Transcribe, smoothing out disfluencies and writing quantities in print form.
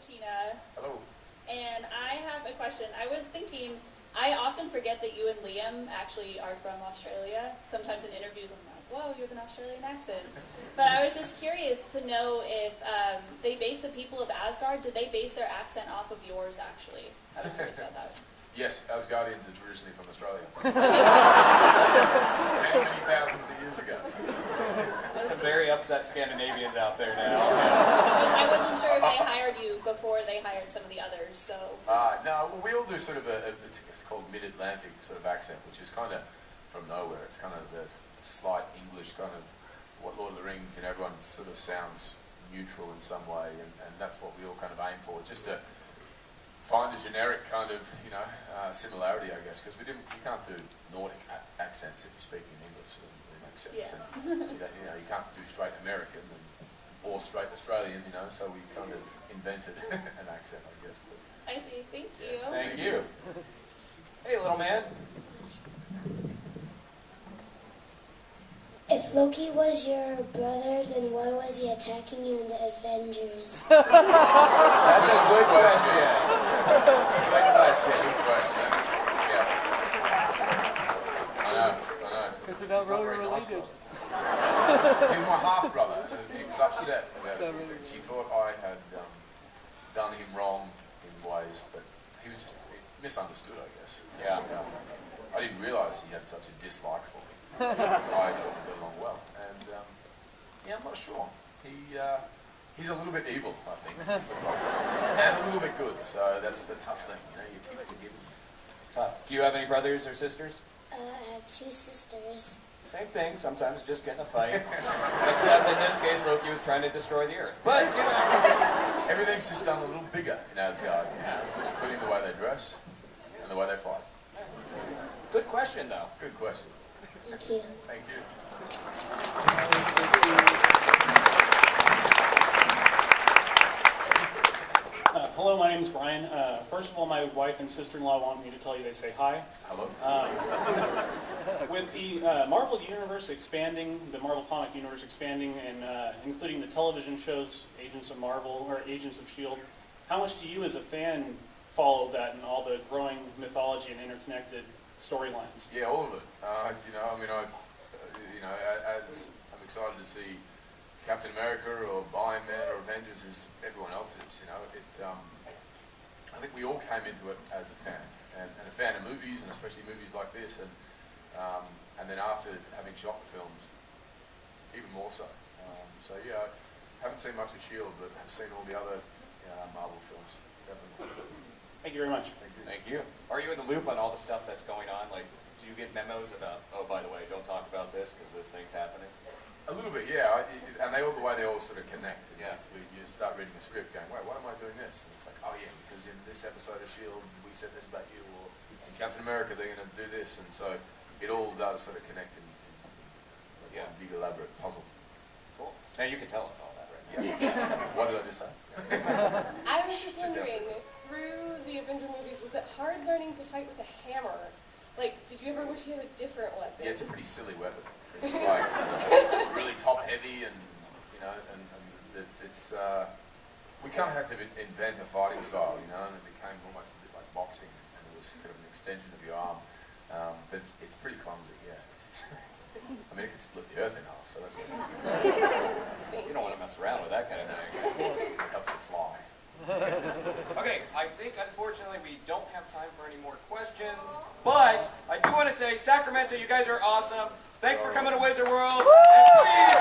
Tina. Hello. And I have a question. I was thinking, I often forget that you and Liam actually are from Australia. Sometimes in interviews I'm like, whoa, you have an Australian accent. But I was just curious to know if they base the people of Asgard, did they base their accent off of yours actually? I was curious about that. Yes, Asgardians are traditionally from Australia. That makes sense. Many thousands of years ago. Some very upset Scandinavians out there now. I wasn't sure if they hired you before they hired some of the others, so... No, well, we all do sort of it's called mid-Atlantic sort of accent, which is kind of from nowhere. It's kind of the slight English kind of what Lord of the Rings, and everyone sort of sounds neutral in some way, and that's what we all kind of aim for, just to find a generic kind of, similarity, I guess, because we can't do Nordic accents if you're speaking in English. It doesn't really make sense. Yeah. And, you can't do straight American or straight Australian, so we kind of invented an accent, I guess. But, I see. Thank you. Thank you. Hey, little man. If Loki was your brother, then why was he attacking you in the Avengers? That's a good question. Good question. Good question. That's, yeah. I know. Because they're not really related. He's my half-brother, and he was upset about a few things. He thought I had done him wrong in ways, but he was just misunderstood, I guess. Yeah. I didn't realise he had such a dislike for me. I thought we got along well, and I'm not sure. He's a little bit evil, I think, and a little bit good. So that's the tough thing, you keep forgiving. Do you have any brothers or sisters? I have 2 sisters. Same thing. Sometimes just get in a fight. Except in this case, Loki was trying to destroy the Earth. But Everything's just done a little bigger in Asgard, including the way they dress and the way they fight. Good question, though. Good question. Thank you. Thank you. Hello, my name is Brian. First of all, my wife and sister-in-law want me to tell you they say hi. Hello. With the Marvel universe expanding, the Marvel comic universe expanding, and including the television shows Agents of Marvel or Agents of S.H.I.E.L.D., how much do you, as a fan, follow that and all the growing mythology and interconnected storylines? Yeah, all of it. As I'm excited to see Captain America or Iron Man or Avengers as everyone else is, I think we all came into it as a fan, and a fan of movies, and especially movies like this, and then after having shot the films, even more so. I haven't seen much of S.H.I.E.L.D, but have seen all the other Marvel films, definitely. Thank you very much. Thank you. Are you in the loop on all the stuff that's going on? Like, do you get memos about, oh, by the way, don't talk about this because this thing's happening? A little bit, yeah. And they all sort of connect. And you start reading the script going, wait, why am I doing this? And it's like, oh yeah, because in this episode of S.H.I.E.L.D. we said this about you, or in Captain America they're going to do this, and so it all does sort of connect in one big elaborate puzzle. Cool. Now you can tell us all that, right? Yeah. What did I just say? I was just wondering, through the Avenger movies, was it hard learning to fight with a hammer? Like, did you ever wish you had a different weapon? Yeah, it's a pretty silly weapon. It's like really top heavy, and it's we kind of had to invent a fighting style, and it became almost a bit like boxing, and it was kind of an extension of your arm. But it's pretty clumsy, yeah. It can split the earth in half, so that's good. You don't want to mess around with that kind of thing. It helps you fly. Okay, I think unfortunately we don't have time for any more questions, but I do want to say, Sacramento, you guys are awesome. Thanks for coming to Wizard World, and please